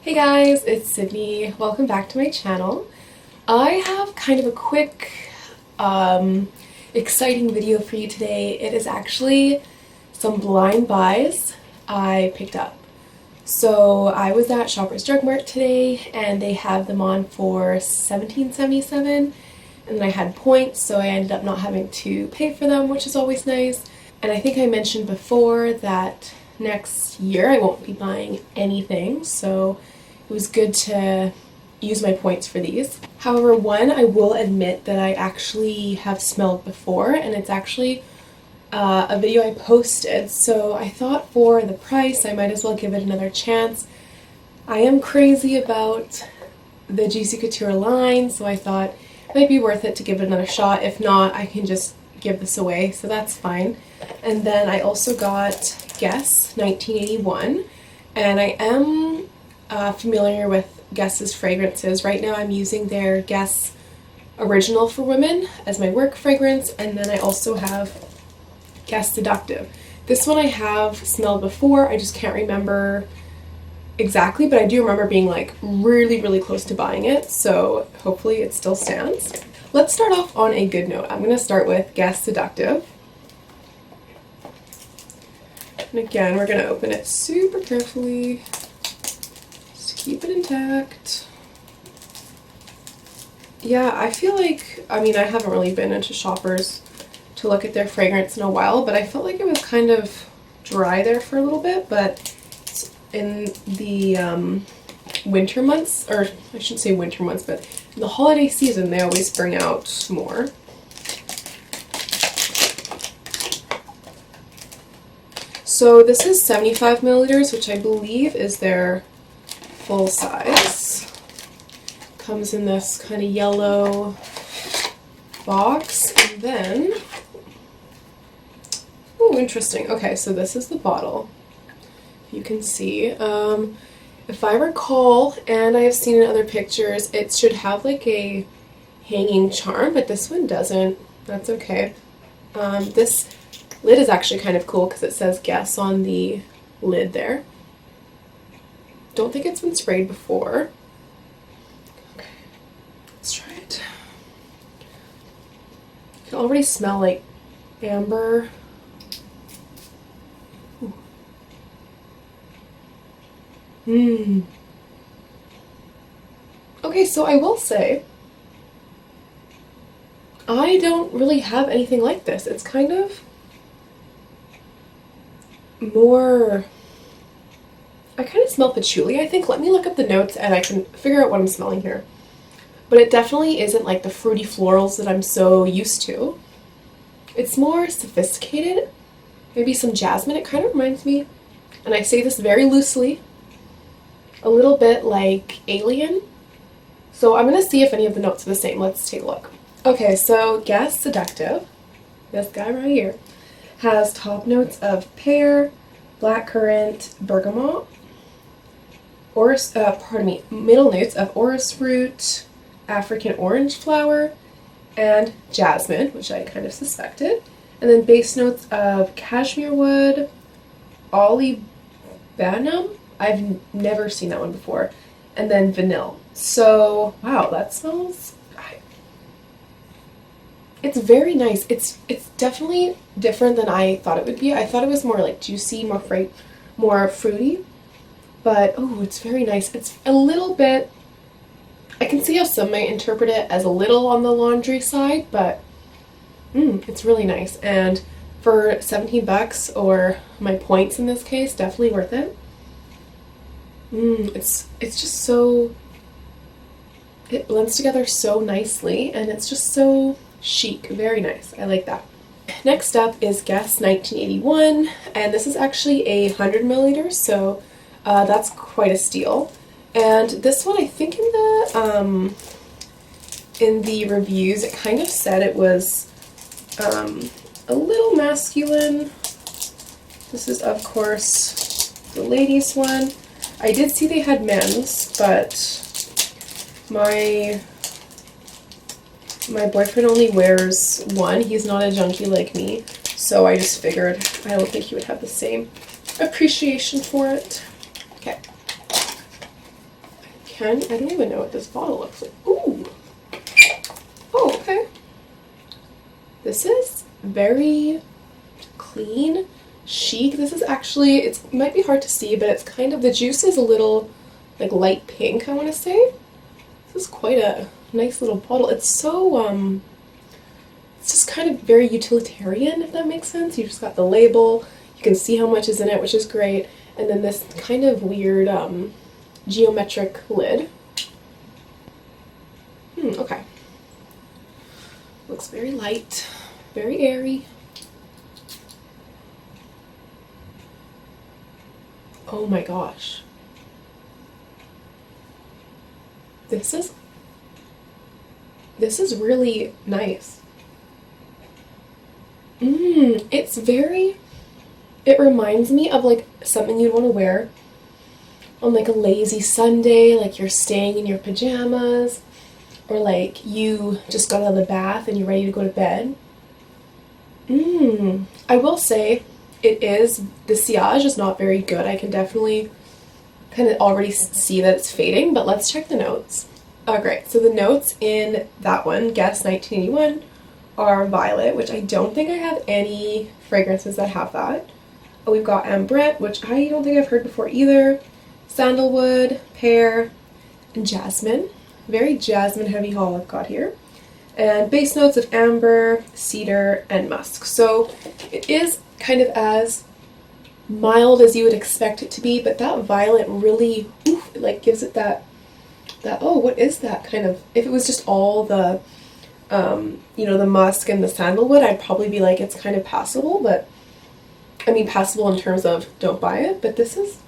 Hey guys, it's Sydney. Welcome back to my channel. I have kind of a quick, exciting video for you today. It is actually some blind buys I picked up. So I was at Shoppers Drug Mart today and they have them on for $17.77, and then I had points, so I ended up not having to pay for them, which is always nice. And I think I mentioned before that next year I won't be buying anything, so it was good to use my points for these. However, one I will admit that I actually have smelled before, and it's actually a video I posted, so I thought for the price I might as well give it another chance. I am crazy about the Juicy Couture line, so I thought it might be worth it to give it another shot. If not, I can just give this away, so that's fine. And then I also got Guess 1981, and I am familiar with Guess's fragrances. Right now I'm using their Guess Original for Women as my work fragrance, and then I also have Guess Seductive. This one I have smelled before, I just can't remember exactly, but I do remember being like really close to buying it, so hopefully it still stands. Let's start off on a good note. I'm going to start with Guess Seductive. And again, we're going to open it super carefully. Just keep it intact. Yeah, I feel like, I mean, I haven't really been into Shoppers to look at their fragrance in a while, but I felt like it was kind of dry there for a little bit, but in the winter months, or I shouldn't say winter months, but in the holiday season they always bring out more. So this is 75 milliliters, which I believe is their full size. Comes in this kind of yellow box, and then, oh, interesting. Okay, so this is the bottle. You can see. If I recall, and I have seen in other pictures, it should have like a hanging charm, but this one doesn't. That's okay. This lid is actually kind of cool because it says Guess on the lid there. Don't think it's been sprayed before. Okay, let's try it. I can already smell like amber. Okay, so I will say, I don't really have anything like this. It's kind of more, I kind of smell patchouli, I think. Let me look up the notes and I can figure out what I'm smelling here. But it definitely isn't like the fruity florals that I'm so used to. It's more sophisticated, maybe some jasmine. It kind of reminds me, and I say this very loosely, a little bit like Alien. So I'm going to see if any of the notes are the same. Let's take a look. Okay, so Guess Seductive, this guy right here, has top notes of pear, blackcurrant, bergamot, middle notes of orris root, African orange flower, and jasmine, which I kind of suspected, and then base notes of cashmere wood, olibanum, I've never seen that one before, and then vanilla. So, wow, that smells, it's very nice. It's definitely different than I thought it would be. I thought it was more like juicy, more fruity, but oh, it's very nice. It's a little bit, I can see how some might interpret it as a little on the laundry side, but it's really nice. And for 17 bucks, or my points in this case, definitely worth it. It's just so, it blends together so nicely, and it's just so chic. Very nice. I like that. Next up is Guess 1981, and this is actually 100 milliliters, so that's quite a steal. And this one, I think in the reviews, it kind of said it was a little masculine. This is, of course, the ladies one. I did see they had men's, but my boyfriend only wears one. He's not a junkie like me, so I just figured I don't think he would have the same appreciation for it. Okay. I don't even know what this bottle looks like. Ooh. Oh, okay. This is very clean, chic. This is actually, it might be hard to see, but it's kind of, the juice is a little like light pink, I want to say. This is quite a nice little bottle. It's so, it's just kind of very utilitarian, if that makes sense. You just got the label, you can see how much is in it, which is great. And then this kind of weird geometric lid. Okay. Looks very light, very airy. Oh my gosh. This is really nice. It's very, it reminds me of like something you'd want to wear on like a lazy Sunday, like you're staying in your pajamas, or like you just got out of the bath and you're ready to go to bed. I will say the sillage is not very good. I can definitely kind of already see that it's fading, but let's check the notes. Oh, great. So the notes in that one, Guess 1981, are violet, which I don't think I have any fragrances that have that. We've got ambrette, which I don't think I've heard before either, sandalwood, pear, and jasmine. Very jasmine heavy haul I've got here. And base notes of amber, cedar, and musk. So it is kind of as mild as you would expect it to be, but that violet really, it like gives it that, oh, what is that kind of, if it was just all the, the musk and the sandalwood, I'd probably be like, it's kind of passable, but, I mean, passable in terms of don't buy it, but this is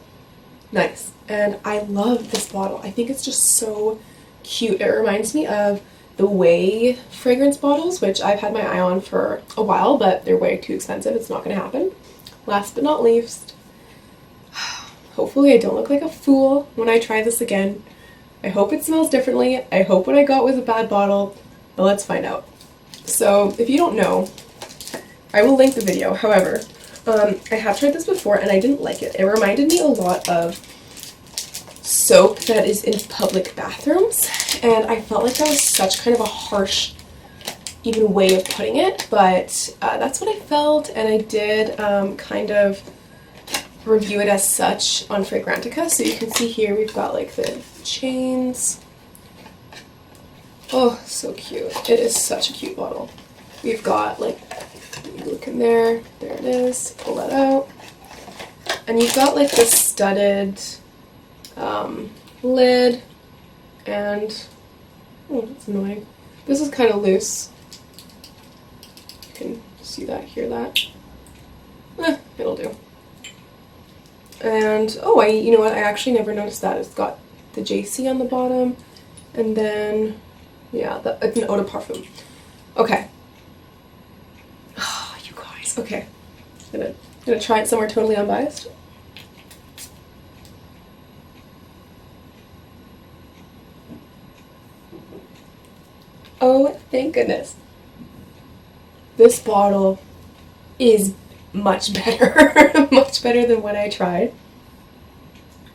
nice. And I love this bottle. I think it's just so cute. It reminds me of the Way fragrance bottles, which I've had my eye on for a while, but they're way too expensive. It's not going to happen. Last but not least, hopefully I don't look like a fool when I try this again. I hope it smells differently. I hope what I got was a bad bottle, but let's find out. So if you don't know, I will link the video. However, I have tried this before and I didn't like it. It reminded me a lot of soap that is in public bathrooms, and I felt like that was such kind of a harsh even way of putting it, but that's what I felt, and I did kind of review it as such on Fragrantica. So you can see here we've got like the chains. Oh, so cute. It is such a cute bottle. We've got like, look in there, there it is, pull that out, and you've got like this studded lid, and oh, that's annoying. This is kind of loose. You can see that, hear that. It'll do. And oh, you know what? I actually never noticed that. It's got the JC on the bottom, and then yeah, it's an eau de parfum. Okay. Oh, you guys. Okay. I'm gonna try it somewhere totally unbiased. Oh, thank goodness. This bottle is much better. Much better than what I tried.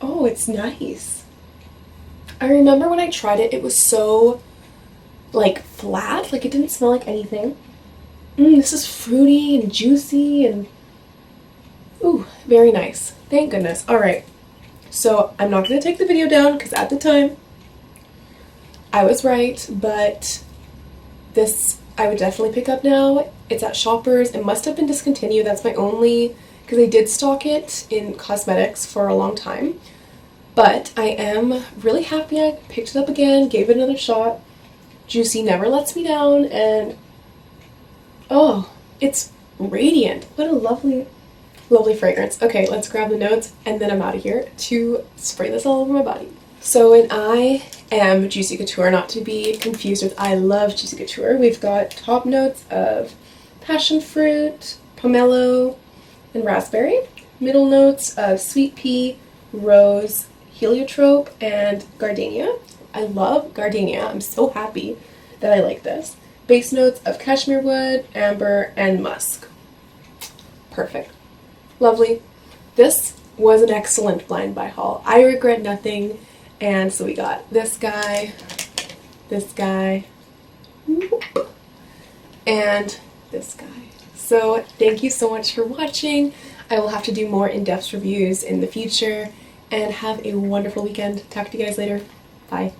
Oh, it's nice. I remember when I tried it, it was so, like, flat. Like, it didn't smell like anything. This is fruity and juicy and, ooh, very nice. Thank goodness. All right. So, I'm not going to take the video down because at the time, I was right, but this I would definitely pick up now. It's at Shoppers. It must have been discontinued. That's my only, because I did stock it in cosmetics for a long time. But I am really happy I picked it up again, gave it another shot. Juicy never lets me down, and oh, it's radiant. What a lovely, lovely fragrance. Okay, let's grab the notes, and then I'm out of here to spray this all over my body. So when I am Juicy Couture, not to be confused with I love Juicy Couture, we've got top notes of passion fruit, pomelo, and raspberry. Middle notes of sweet pea, rose, heliotrope, and gardenia. I love gardenia. I'm so happy that I like this. Base notes of cashmere wood, amber, and musk. Perfect. Lovely. This was an excellent blind buy haul. I regret nothing, And so we got this guy, and this guy. So thank you so much for watching. I will have to do more in-depth reviews in the future, and have a wonderful weekend. Talk to you guys later. Bye.